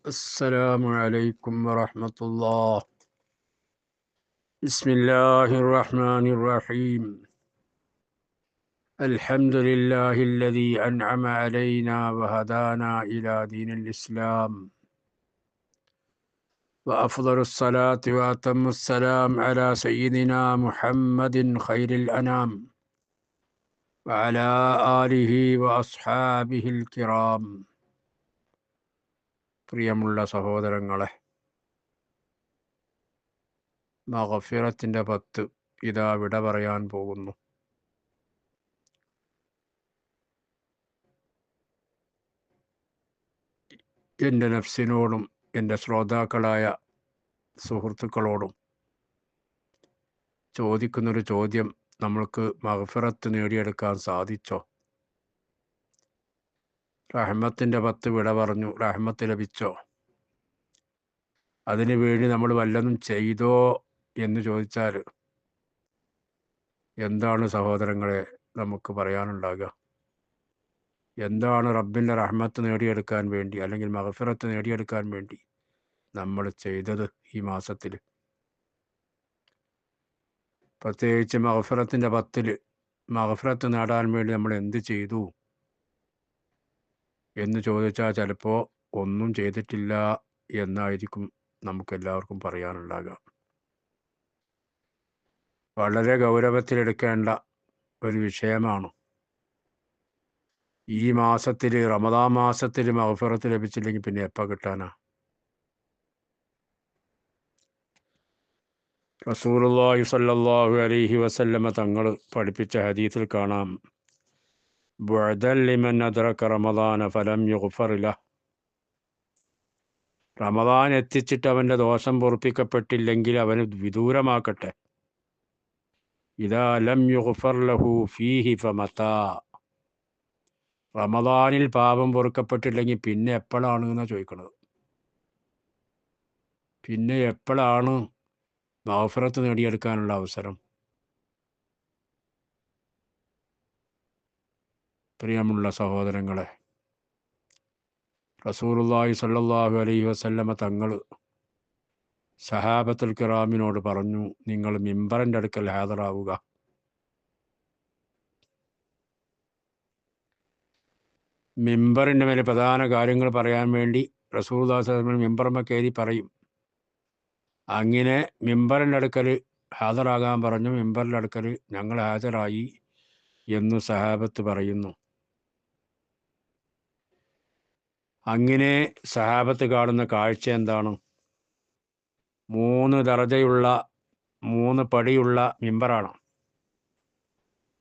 السلام عليكم ورحمة الله. بسم الله الرحمن الرحيم. الحمد لله الذي أنعم علينا وهدانا إلى دين الإسلام، وأفضل الصلاة وأتم السلام على سيدنا محمد خير الأنام وعلى آله وأصحابه الكرام. പ്രിയമുള്ള സഹോദരങ്ങളെ, മഗ്ഫിറത്തിൻ്റെ 10 ഇതാ വിട പറയാൻ പോകുന്നു. എൻ്റെ നഫ്സിനോടും എൻ്റെ ശ്രോതാക്കളായ സുഹൃത്തുക്കളോടും ചോദിക്കുന്നൊരു ചോദ്യം: നമ്മൾക്ക് മഗ്ഫിറത്ത് നേടിയെടുക്കാൻ സാധിച്ചോ? റഹ്മത്തിൻ്റെ 10 വിട പറഞ്ഞു, റഹ്മത്ത് ലഭിച്ചോ? അതിനു വേണ്ടി നമ്മൾ വല്ലതും ചെയ്തോ എന്ന് ചോദിച്ചാൽ എന്താണ് സഹോദരങ്ങളെ നമുക്ക് പറയാനുണ്ടാകുക? എന്താണ് റബ്ബിൻ്റെ റഹ്മത്ത് നേടിയെടുക്കാൻ വേണ്ടി അല്ലെങ്കിൽ മഗ്ഫിറത്ത് നേടിയെടുക്കാൻ വേണ്ടി നമ്മൾ ചെയ്തത് ഈ മാസത്തിൽ? പ്രത്യേകിച്ച് മഗ്ഫിറത്തിൻ്റെ 10 മഗ്ഫിറത്ത് നേടാൻ വേണ്ടി നമ്മൾ എന്ത് ചെയ്തു എന്ന് ചോദിച്ചാൽ ചിലപ്പോൾ ഒന്നും ചെയ്തിട്ടില്ല എന്നായിരിക്കും നമുക്കെല്ലാവർക്കും പറയാനുണ്ടാകുക. വളരെ ഗൗരവത്തിലെടുക്കേണ്ട ഒരു വിഷയമാണ്. ഈ മാസത്തിൽ, റമദാൻ മാസത്തിൽ മഗ്ഫിറത്ത് ലഭിച്ചില്ലെങ്കിൽ പിന്നെ എപ്പോൾ കിട്ടാനാ? റസൂലുള്ളാഹി സ്വല്ലല്ലാഹു അലൈഹി വസല്ലമ തങ്ങൾ പഠിപ്പിച്ച ഹദീസിൽ കാണാം: ബുഅദൻ ലിമൻ അദ്റക റമദാന ഫലം യുഗ്ഫർ ലഹ്. റമദാൻ എത്തിച്ചിട്ട് അവൻ്റെ ദോഷം പൊറുപ്പിക്കപ്പെട്ടില്ലെങ്കിൽ അവന് വിദൂരമാക്കട്ടെ. ഇദാ ലം യുഗ്ഫർ ലഹു ഫീഹി ഫമതാ. റമദാനിൽ പാപം പൊറുക്കപ്പെട്ടില്ലെങ്കിൽ പിന്നെ എപ്പോഴാണ് എന്നാണ് ചോദിക്കുന്നത്. പിന്നെ എപ്പോഴാണ് മഗ്ഫിറത്ത് നേടിയെടുക്കാനുള്ള അവസരം? പ്രിയമുള്ള സഹോദരങ്ങളെ, റസൂലുള്ളാഹി സ്വല്ലല്ലാഹു അലൈഹി വസല്ലമ തങ്ങൾ സഹാബത്തുൽ കിറാമിനോട് പറഞ്ഞു, നിങ്ങൾ മിമ്പറിൻ്റെ അടുക്കൽ ഹാജരാവുക. മിമ്പറിൻ്റെ മേലെ പ്രധാന കാര്യങ്ങൾ പറയാൻ വേണ്ടി റസൂലുള്ളാഹി സ്വല്ലല്ലാഹു അലൈഹി വസല്ലം മിമ്പറുമ്മ കയറി പറയും. അങ്ങനെ മിമ്പറിൻ്റെ അടുക്കൽ ഹാജരാകാൻ പറഞ്ഞു. മിമ്പറിൻ്റെ അടുക്കൽ ഞങ്ങൾ ഹാജരായി എന്ന് സഹാബത്ത് പറയുന്നു. അങ്ങനെ സഹാബത്ത് കാണുന്ന കാഴ്ച എന്താണ്? 3 ദറജയുള്ള 3 പടിയുള്ള മിമ്പറാണ്.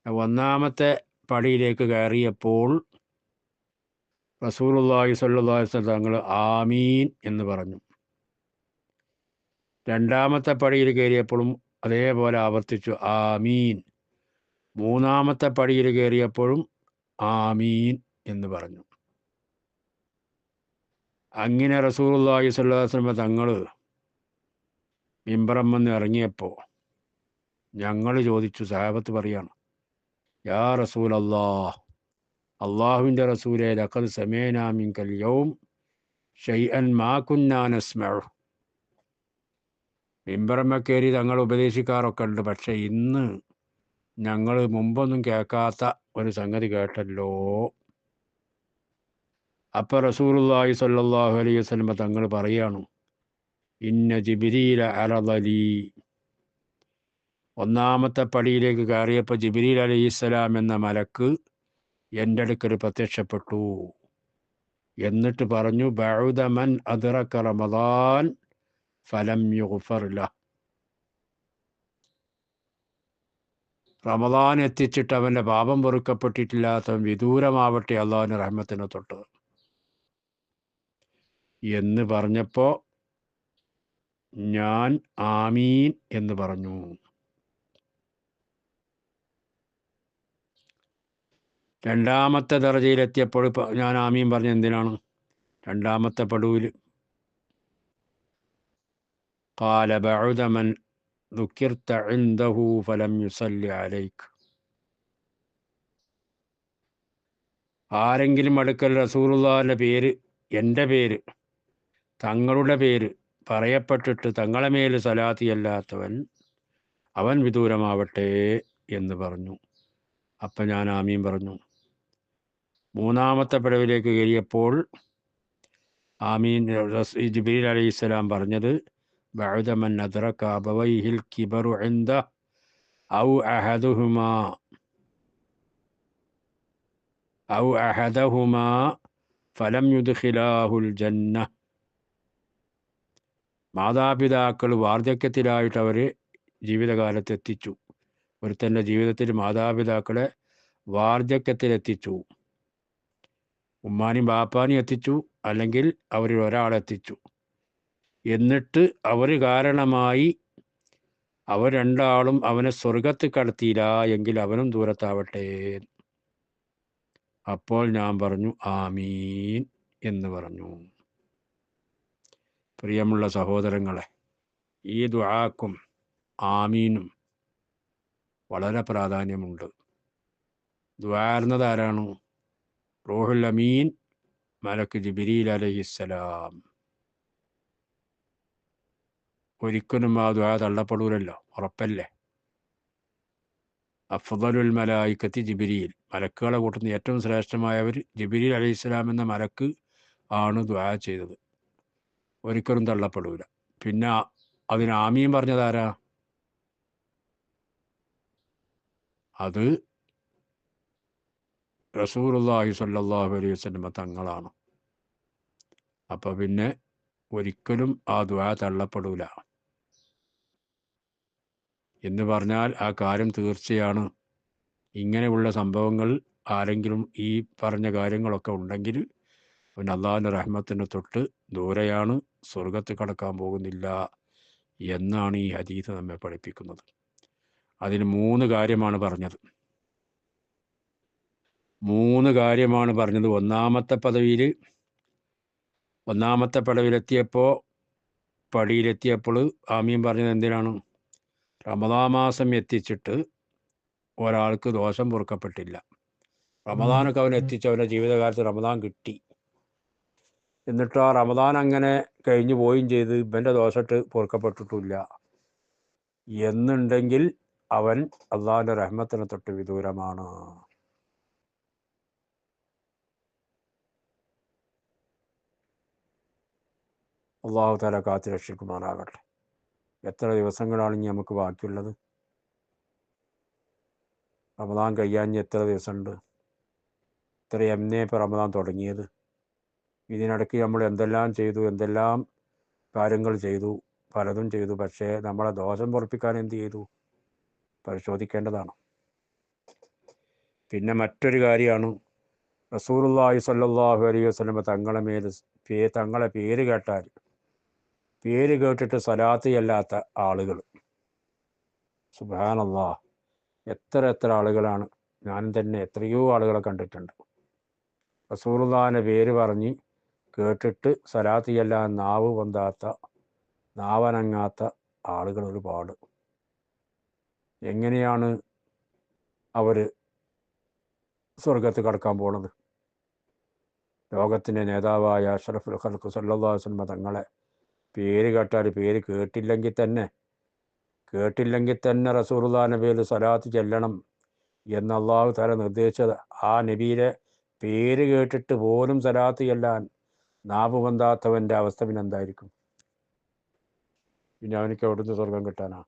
ഒന്നാമത്തെ പടിയിലേക്ക് കയറിയപ്പോൾ റസൂലുള്ളാഹി സ്വല്ലല്ലാഹു അലൈഹി വസല്ലം തങ്ങൾ ആമീൻ എന്ന് പറഞ്ഞു. രണ്ടാമത്തെ പടിയിൽ കയറിയപ്പോഴും അതേപോലെ ആവർത്തിച്ചു ആമീൻ. മൂന്നാമത്തെ പടിയിൽ കയറിയപ്പോഴും ആമീൻ എന്ന് പറഞ്ഞു. അങ്ങനെ റസൂലുള്ളാഹി സ്വല്ലല്ലാഹു അലൈഹി വസല്ലം തങ്ങൾ മിമ്പറമ്മെന്ന് ഇറങ്ങിയപ്പോൾ ഞങ്ങൾ ചോദിച്ചു, സഹാബത്ത് പറയാണ്, യാ റസൂലല്ലാഹ്, അള്ളാഹുവിൻ്റെ റസൂലേ, ലഖദ് സമീനാ മിൻകൽ യൗം ശൈഅൻ മാ കുന്നാ നസ്മഉ. മിമ്പറമ്മ കയറി തങ്ങൾ ഉപദേശിക്കാറൊക്കെ ഉണ്ട്, പക്ഷെ ഇന്ന് ഞങ്ങൾ മുമ്പൊന്നും കേൾക്കാത്ത ഒരു സംഗതി കേട്ടല്ലോ. അപ്പോൾ റസൂലുള്ളാഹി സ്വല്ലല്ലാഹു അലൈഹി വസല്ലം തങ്ങൾ പറയാണ്, ഇന്ന ജിബ്രീല അറദലി. ഒന്നാമത്തെ പടിയിലേക്ക് കയറിയപ്പോൾ ജിബ്രീൽ അലൈഹിസ്സലാം എന്ന മലക്ക് എൻ്റെ അടുക്കൽ പ്രത്യക്ഷപ്പെട്ടു. എന്നിട്ട് പറഞ്ഞു, ബഅദ മൻ അദ്റക റമദാൻ ഫലം യുഗ്ഫർ ലഹ്. റമദാൻ എത്തിച്ചിട്ട് അവൻ്റെ പാപം പൊറുക്കപ്പെട്ടിട്ടില്ലാത്തവൻ വിദൂരമാവട്ടെ അള്ളാഹുവിൻ്റെ റഹ്മത്തിനെ തൊട്ട് എന്ന് പറഞ്ഞപ്പോൾ ഞാൻ ആമീൻ എന്ന് പറഞ്ഞു. രണ്ടാമത്തെ ദർജയിലെത്തിയപ്പോൾ ഞാൻ ആമീൻ പറഞ്ഞ എന്തിനാണ്? രണ്ടാമത്തെ പടുവിൽ ഖാല ബഅദ മൻ ദുക്കിർത ഇൻദഹു ഫലം യുസല്ലി അലൈക്. ആരെങ്കിലും അടുക്കൽ റസൂലുള്ളാഹിൻ്റെ പേര്, എൻ്റെ പേര് തങ്ങളുടെ പേര് പറയപ്പെട്ടിട്ട് തങ്ങളെ മേൽ സലാത്തി അല്ലാത്തവൻ അവൻ വിദൂരമാവട്ടെ എന്ന് പറഞ്ഞു. അപ്പം ഞാൻ ആമീൻ പറഞ്ഞു. മൂന്നാമത്തെ പിടവിലേക്ക് കയറിയപ്പോൾ ആമീൻ ജിബ്രീൽ അലൈഹിസ്സലാം പറഞ്ഞത് ബഅദ മൻ അദ്റക അബവൈഹിൽ കിബറു ഇൻദ ഔ അഹദുഹുമാ ഔ അഹദഹുമാ ഫലം യുദ്ഖിലാഹുൽ ജന്ന. മാതാപിതാക്കൾ വാർദ്ധക്യത്തിലായിട്ട് അവർ ജീവിതകാലത്തെത്തിച്ചു. ഒരുത്തൻ്റെ ജീവിതത്തിൽ മാതാപിതാക്കളെ വാർദ്ധക്യത്തിലെത്തിച്ചു. ഉമ്മാനും ബാപ്പാനും എത്തിച്ചു, അല്ലെങ്കിൽ അവരിൽ ഒരാളെത്തിച്ചു. എന്നിട്ട് അവർ കാരണമായി അവർ രണ്ടാളും അവനെ സ്വർഗത്ത് കടത്തിയില്ല എങ്കിൽ അവനും ദൂരത്താവട്ടെ. അപ്പോൾ ഞാൻ പറഞ്ഞു ആമീൻ എന്ന് പറഞ്ഞു. പ്രിയമുള്ള സഹോദരങ്ങളെ, ഈ ദുആക്കും ആമീനും വളരെ പ്രാധാന്യമുണ്ട്. ദുആർന്നത് ആരാണ്? റൂഹുൽ അമീൻ മലക്ക് ജിബ്രീൽ അലൈഹിസ്സലാം. ഒരിക്കലും ആ ദുആ തള്ളപ്പെടൂലല്ലോ, ഉറപ്പല്ലേ? അഫ്ദലുൽ മലായിക്കത്തി ജിബ്രീൽ, മലക്കുകളെ കൂട്ടുന്ന ഏറ്റവും ശ്രേഷ്ഠമായവർ ജിബ്രീൽ അലൈഹിസ്സലാം എന്ന മലക്ക് ആണ് ദുആ ചെയ്തത്. ഒരിക്കലും തള്ളപ്പെടൂല. പിന്നെ അതിന് ആമീൻ പറഞ്ഞതാരാ? അത് റസൂലുള്ളാഹി സ്വല്ലല്ലാഹു അലൈഹി വസല്ലം തങ്ങളാണ്. അപ്പം പിന്നെ ഒരിക്കലും ആ ദുആ തള്ളപ്പെടൂല എന്ന് പറഞ്ഞാൽ ആ കാര്യം തീർച്ചയാണ്. ഇങ്ങനെയുള്ള സംഭവങ്ങൾ ആരെങ്കിലും ഈ പറഞ്ഞ കാര്യങ്ങളൊക്കെ ഉണ്ടെങ്കിൽ പിന്നെ അള്ളാഹുവിൻ്റെ റഹ്മത്തിന് തൊട്ട് ദൂരെയാണ്, സ്വർഗത്ത് കടക്കാൻ പോകുന്നില്ല എന്നാണ് ഈ ഹദീസ് നമ്മെ പഠിപ്പിക്കുന്നത്. അതിന് മൂന്ന് കാര്യമാണ് പറഞ്ഞത്. ഒന്നാമത്തെ പടിയിലെത്തിയപ്പോൾ ആമീൻ പറഞ്ഞത് എന്തിനാണ്? റമദാൻ മാസം എത്തിച്ചിട്ട് ഒരാൾക്ക് ദോഷം പൊറുക്കപ്പെട്ടില്ല. റമദാനൊക്കെ അവൻ എത്തിച്ച് അവൻ്റെ ജീവിതകാലത്ത് റമദാൻ കിട്ടി. എന്നിട്ട് ആ റമദാൻ അങ്ങനെ കഴിഞ്ഞു പോവുകയും ചെയ്ത് ഇവൻ്റെ ദോഷത്ത് പൊറുക്കപ്പെട്ടിട്ടില്ല എന്നുണ്ടെങ്കിൽ അവൻ അള്ളാഹുവിൻ്റെ റഹ്മത്തിനെ തൊട്ട് വിദൂരമാണ്. അള്ളാഹു തആല കാത്ത് രക്ഷിക്കുമാറാകട്ടെ. എത്ര ദിവസങ്ങളാണ് ഇനി നമുക്ക് ബാക്കിയുള്ളത്? റമദാൻ കഴിയാൻ എത്ര ദിവസമുണ്ട്? ഇത്ര എന്നേ ഇപ്പോൾ റമദാൻ തുടങ്ങിയത്. ഇതിനിടയ്ക്ക് നമ്മൾ എന്തെല്ലാം ചെയ്തു, എന്തെല്ലാം കാര്യങ്ങൾ ചെയ്തു, പലതും ചെയ്തു. പക്ഷേ നമ്മളെ ദോഷം പൊറുപ്പിക്കാൻ എന്ത് ചെയ്തു? പരിശോധിക്കേണ്ടതാണ്. പിന്നെ മറ്റൊരു കാര്യമാണ്, റസൂലുള്ളാഹി സ്വല്ലല്ലാഹു അലൈഹി വസല്ലം തങ്ങളെ പേര് കേട്ടിട്ട് സ്വലാത്ത് ചെല്ലാത്ത ആളുകൾ. സുബ്ഹാനല്ലാഹ്, എത്ര ആളുകളാണ്! ഞാൻ തന്നെ എത്രയോ ആളുകളെ കണ്ടിട്ടുണ്ട്. റസൂലുള്ളാഹിൻ്റെ പേര് പറഞ്ഞ് കേട്ടിട്ട് സ്വലാത്ത് ചെല്ലാൻ നാവനങ്ങാത്ത ആളുകൾ ഒരുപാട്. എങ്ങനെയാണ് അവർ സ്വർഗത്ത് കടക്കാൻ പോണത്? ലോകത്തിൻ്റെ നേതാവായ അഷ്റഫുൽ ഖൽഖ് സല്ലല്ലാഹു അലൈഹി വസല്ലം തങ്ങളെ പേര് കേട്ടില്ലെങ്കിൽ തന്നെ റസൂലുള്ളാഹിൻ്റെ പേരിൽ സ്വലാത്ത് ചെല്ലണം എന്ന് അള്ളാഹു തആല നിർദ്ദേശിച്ചത്. ആ നബിയുടെ പേര് കേട്ടിട്ട് പോലും സ്വലാത്ത് ചെല്ലാൻ നാവ് പൊന്താത്തവൻ്റെ അവസ്ഥ പിന്നെ എന്തായിരിക്കും? പിന്നെ അവനിക്ക് എവിടുന്ന് സ്വർഗം കിട്ടാനാ?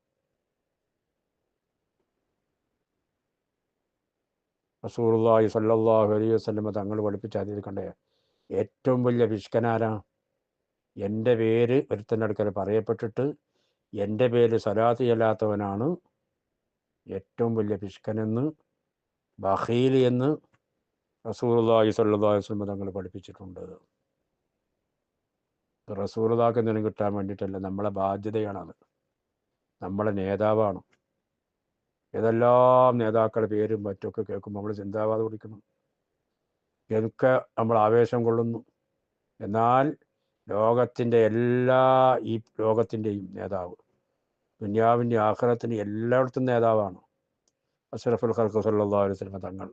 റസൂലുള്ളാഹി സ്വല്ലല്ലാഹു അലൈഹി വസല്ലം തങ്ങൾ പഠിപ്പിച്ച ഹദീസിൽ കണ്ടേ, ഏറ്റവും വലിയ പിശുക്കനാരാ? എൻ്റെ പേര് ഒരുത്തൻ്റെ അടുക്കൽ പറയപ്പെട്ടിട്ട് എൻ്റെ പേര് സ്വലാത്ത് ചെല്ലാത്തവനാണ് ഏറ്റവും വലിയ പിശുക്കനെന്ന്, ബഖീൽ എന്ന് റസൂലുള്ളാഹി സ്വല്ലല്ലാഹു അലൈഹി വസല്ലം തങ്ങൾ പഠിപ്പിച്ചിട്ടുണ്ട്. റസൂലുള്ളാഹിക്ക് എന്തെങ്കിലും കിട്ടാൻ വേണ്ടിയിട്ടല്ല, നമ്മളെ ബാധ്യതയാണത്. നമ്മളെ നേതാവാണ്. ഏതെല്ലാം നേതാക്കളുടെ പേരും മറ്റൊക്കെ കേൾക്കുമ്പോൾ നമ്മൾ ചിന്താവാതെ കുടിക്കണം. ഇതൊക്കെ നമ്മൾ ആവേശം കൊള്ളുന്നു. എന്നാൽ ഈ ലോകത്തിൻ്റെയും നേതാവ്, ദുനിയാവിൻ്റെ ആഖിറത്തിൻ്റെ എല്ലായിടത്തും നേതാവാണ് അഷ്റഫുൽ ഖൽഖ് സല്ലല്ലാഹു അലൈഹി വസല്ലം തങ്ങൾ.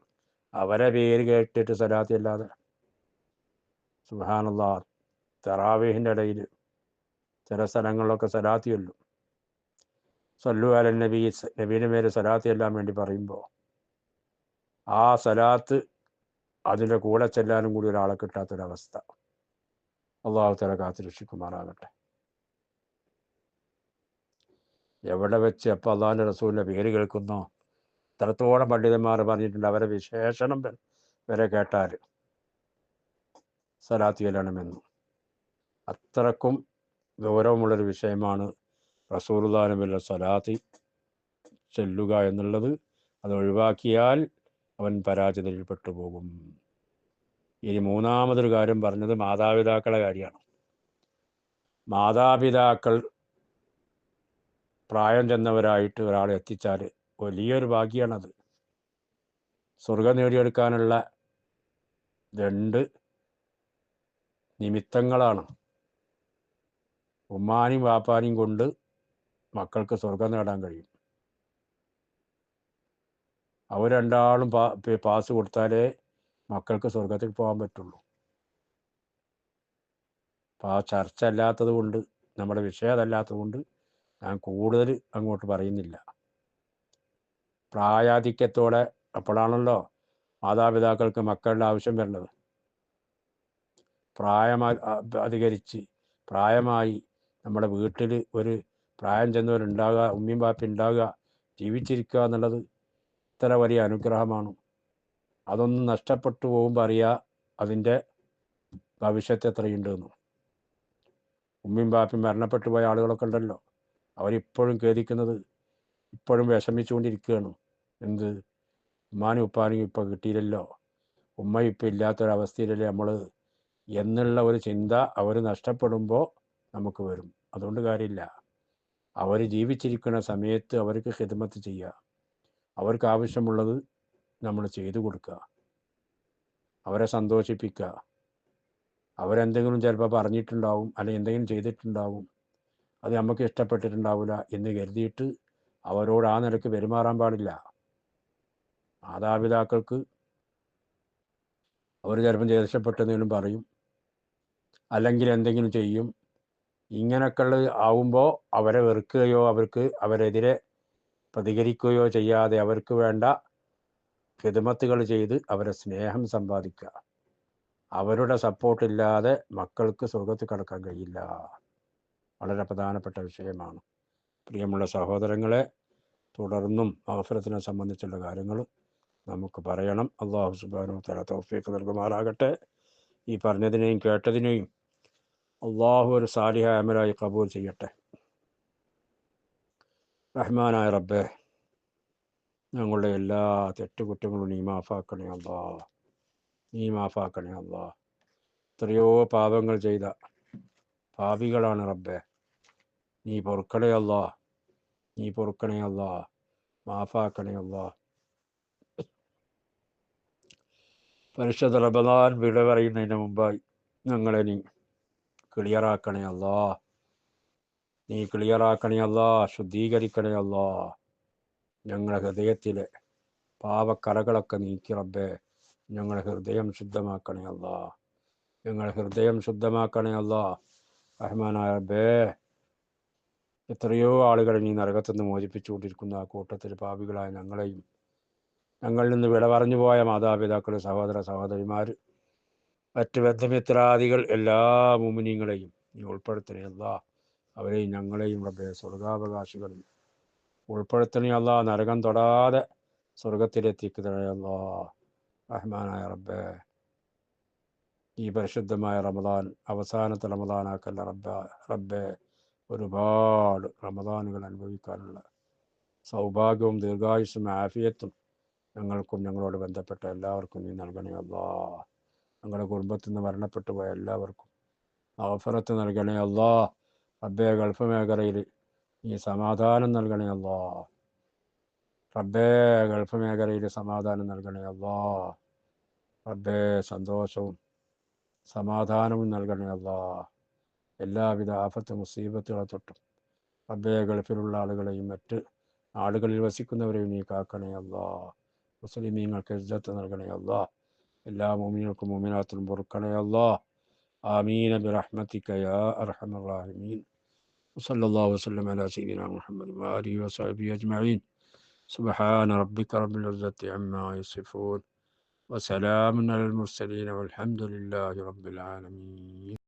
അവരെ പേര് കേട്ടിട്ട് സ്വലാത്ത് അല്ലാതെ, സുബ്ഹാനല്ലാഹ്, തറാവീഹിൻ്റെ ഇടയിൽ ചില സ്ഥലങ്ങളിലൊക്കെ സലാത്ത് ചൊല്ലും. സല്ലു അല നബി, നബീൻ്റെ മേലെ സലാത്ത് ചെല്ലാൻ വേണ്ടി പറയുമ്പോൾ ആ സലാത്ത് അതിൻ്റെ കൂടെ ചെല്ലാനും കൂടി ഒരാളെ കിട്ടാത്തൊരവസ്ഥ. അള്ളാഹു തആല കാത്ത് രക്ഷിക്കുമാറാകട്ടെ. എവിടെ വെച്ച് എപ്പോൾ അള്ളാഹിൻ്റെ റസൂലിൻ്റെ പേര് കേൾക്കുന്നോ, ഇത്രത്തോളം പണ്ഡിതന്മാർ പറഞ്ഞിട്ടുണ്ട്, അവരെ വിശേഷണം വരെ കേട്ടാൽ സലാത്ത് ചെല്ലണമെന്നും. അത്രക്കും ഗൗരവമുള്ളൊരു വിഷയമാണ് റസൂലുള്ളാഹിന്റെ മേലുള്ള സലാത്ത് ചെല്ലുക എന്നുള്ളത്. അത് ഒഴിവാക്കിയാൽ അവൻ പരാജയത്തിൽ പെട്ടുപോകും. ഇനി മൂന്നാമതൊരു കാര്യം പറഞ്ഞത് മാതാപിതാക്കളുടെ കാര്യമാണ്. മാതാപിതാക്കൾ പ്രായം ചെന്നവരായിട്ട് ഒരാളെ എത്തിച്ചാൽ വലിയൊരു ഭാഗ്യമാണത്. സ്വർഗം നേടിയെടുക്കാനുള്ള 2 നിമിത്തങ്ങളാണ്. ഉമ്മാനെയും വാപ്പാനെയും കൊണ്ട് മക്കൾക്ക് സ്വർഗം നേടാൻ കഴിയും. അവർ രണ്ടാളും പാസ് കൊടുത്താലേ മക്കൾക്ക് സ്വർഗത്തിൽ പോകാൻ പറ്റുള്ളൂ. അപ്പോൾ ആ ചർച്ച അല്ലാത്തത് കൊണ്ട്, നമ്മുടെ വിഷയം അതല്ലാത്തത് കൊണ്ട് ഞാൻ കൂടുതൽ അങ്ങോട്ട് പറയുന്നില്ല. പ്രായാധിക്യത്തോടെ അപ്പോഴാണല്ലോ മാതാപിതാക്കൾക്ക് മക്കളുടെ ആവശ്യം വരുന്നത്. അധികരിച്ച് പ്രായമായി നമ്മുടെ വീട്ടിൽ ഒരു പ്രായം ചെന്നവരുണ്ടാകുക, ഉമ്മയും ബാപ്പയും ഉണ്ടാകുക, ജീവിച്ചിരിക്കുക എന്നുള്ളത് ഇത്ര വലിയ അനുഗ്രഹമാണ്. അതൊന്നും നഷ്ടപ്പെട്ടു പോകുമ്പോൾ അറിയുക അതിൻ്റെ ഭവിഷ്യത്ത് എത്രയുണ്ടെന്ന്. ഉമ്മയും ബാപ്പയും മരണപ്പെട്ടു പോയ ആളുകളൊക്കെ ഉണ്ടല്ലോ, അവരിപ്പോഴും ഖേദിക്കുന്നത്, ഇപ്പോഴും വിഷമിച്ചുകൊണ്ടിരിക്കുകയാണ്. എന്ത്, ഉമ്മാനും ഉപ്പാനും ഇപ്പം കിട്ടിയില്ലല്ലോ, ഉമ്മ ഇപ്പം ഇല്ലാത്തൊരവസ്ഥയിലല്ലേ നമ്മൾ എന്നുള്ള ഒരു ചിന്ത അവർ നഷ്ടപ്പെടുമ്പോൾ നമുക്ക് വരും. അതുകൊണ്ട് കാര്യമില്ല. അവർ ജീവിച്ചിരിക്കുന്ന സമയത്ത് അവർക്ക് ഖിദ്മത്ത് ചെയ്യുക, അവർക്ക് ആവശ്യമുള്ളത് നമ്മൾ ചെയ്തു കൊടുക്കുക, അവരെ സന്തോഷിപ്പിക്കുക. അവരെന്തെങ്കിലും ചിലപ്പോൾ പറഞ്ഞിട്ടുണ്ടാവും, അല്ലെങ്കിൽ എന്തെങ്കിലും ചെയ്തിട്ടുണ്ടാവും, അത് നമുക്ക് ഇഷ്ടപ്പെട്ടിട്ടുണ്ടാവില്ല എന്ന് കരുതിയിട്ട് അവരോട് ആ നിലയ്ക്ക് പെരുമാറാൻ പാടില്ല. മാതാപിതാക്കൾക്ക് അവർ ചിലപ്പം ദേഷ്യപ്പെട്ടെന്തെങ്കിലും പറയും, അല്ലെങ്കിൽ എന്തെങ്കിലും ചെയ്യും. ഇങ്ങനെയൊക്കെയുള്ള ആവുമ്പോൾ അവരെ വെറുക്കുകയോ അവരെതിരെ പ്രതികരിക്കുകയോ ചെയ്യാതെ അവർക്ക് വേണ്ട ഖിദ്മത്തുകൾ ചെയ്ത് അവരെ സ്നേഹം സമ്പാദിക്കുക. അവരുടെ സപ്പോർട്ടില്ലാതെ മക്കൾക്ക് സ്വർഗത്തിൽ കടക്കാൻ കഴിയില്ല. വളരെ പ്രധാനപ്പെട്ട വിഷയമാണ്. പ്രിയമുള്ള സഹോദരങ്ങളെ, തുടർന്നും മഗ്ഫിറത്തിനെ സംബന്ധിച്ചുള്ള കാര്യങ്ങൾ നമുക്ക് പറയണം. അല്ലാഹു സുബ്ഹാനഹു വ തആല തൗഫീഖ് നൽകുമാറാകട്ടെ. ഈ പറഞ്ഞതിനെയും കേട്ടതിനെയും അള്ളാഹു ഒരു സാലിഹായ അമലായി കബൂൽ ചെയ്യട്ടെ. റഹ്മാനായ റബ്ബേ, ഞങ്ങളുടെ എല്ലാ തെറ്റുകുറ്റങ്ങളും നീ മാഫാക്കണേ അല്ലാ, നീ മാഫാക്കണേ അല്ലാ. എത്രയോ പാപങ്ങൾ ചെയ്ത പാപികളാണ് റബ്ബേ, നീ പൊറുക്കണേ അല്ലാ, നീ പൊറുക്കണേ അല്ലാ, മാഫാക്കണേ അല്ലാ. പരിശുദ്ധ റമദാൻ വിട പറയുന്നതിന് മുമ്പായി ഞങ്ങളെ നീ ക്ലിയറാക്കണേ അല്ലാ, നീ ക്ലിയറാക്കണേ അല്ലാ, ശുദ്ധീകരിക്കണേ അല്ലാ. ഞങ്ങളുടെ ഹൃദയത്തിലെ പാപക്കറകളൊക്കെ നീക്കി റബ്ബേ ഞങ്ങളുടെ ഹൃദയം ശുദ്ധമാക്കണേ അല്ലാ, ഞങ്ങളുടെ ഹൃദയം ശുദ്ധമാക്കണേ അല്ലാ. റഹ്മാനായ റബ്ബേ, എത്രയോ ആളുകളെ നീ നരകത്തുനിന്ന് മോചിപ്പിച്ചുകൊണ്ടിരിക്കുന്ന ആ കൂട്ടത്തിൽ പാപികളായ ഞങ്ങളെയും ഞങ്ങളിൽ നിന്ന് വിട പറഞ്ഞു പോയ മാതാപിതാക്കൾ, സഹോദര സഹോദരിമാർ, മറ്റ് ബന്ധമിത്രാദികൾ, എല്ലാ മുഅ്മിനീങ്ങളെയും നീ ഉൾപ്പെടുത്തണേ അല്ലാ. അവരെയും ഞങ്ങളെയും റബ്ബേ സ്വർഗാവകാശികളിൽ ഉൾപ്പെടുത്തണേ അല്ലാ. നരകം തൊടാതെ സ്വർഗത്തിലെത്തിക്കണേ അല്ലാ. റഹ്മാനായ റബ്ബേ, ഈ പരിശുദ്ധമായ റമദാൻ അവസാനത്തെ റമദാനാക്കല്ല റബ്ബേ. ഒരുപാട് റമദാനുകൾ അനുഭവിക്കാനുള്ള സൗഭാഗ്യവും ദീർഘായുസ്സും ആഫിയത്തും ഞങ്ങൾക്കും ഞങ്ങളോട് ബന്ധപ്പെട്ട എല്ലാവർക്കും നീ നൽകണേ അല്ലാ. ഞങ്ങളുടെ കുടുംബത്തിൽ നിന്ന് മരണപ്പെട്ടു പോയ എല്ലാവർക്കും മഗ്ഫിറത്ത് നൽകണേ അല്ലാ. റബ്ബേ, ഗൾഫ് മേഖലയിൽ നീ സമാധാനം നൽകണേ അല്ലാ. റബ്ബേ, ഗൾഫ് മേഖലയിൽ സമാധാനം നൽകണേ അല്ലാ. റബ്ബേ, സന്തോഷവും സമാധാനവും നൽകണേ അല്ലാ. എല്ലാവിധ ആഫത്ത് മുസീബത്തുകളെ തൊട്ടും റബ്ബേ ഗൾഫിലുള്ള ആളുകളെയും മറ്റ് നാടുകളിൽ വസിക്കുന്നവരെയും നീ കാക്കണേ അല്ലാ. മുസ്ലിമീങ്ങൾക്ക് ഇസ്സത്ത് നൽകണേ അല്ലാ. എല്ലാ മുഅ്മിനീങ്ങൾക്കും മുഅ്മിനാത്തിനും പൊറുക്കണേ അല്ലാ. آمين برحمتك يا أرحم الراحمين. وصلى الله وسلم على سيدنا محمد وآله وصحبه أجمعين. سبحان ربك رب العزة عما يصفون وسلام على المرسلين والحمد لله رب العالمين.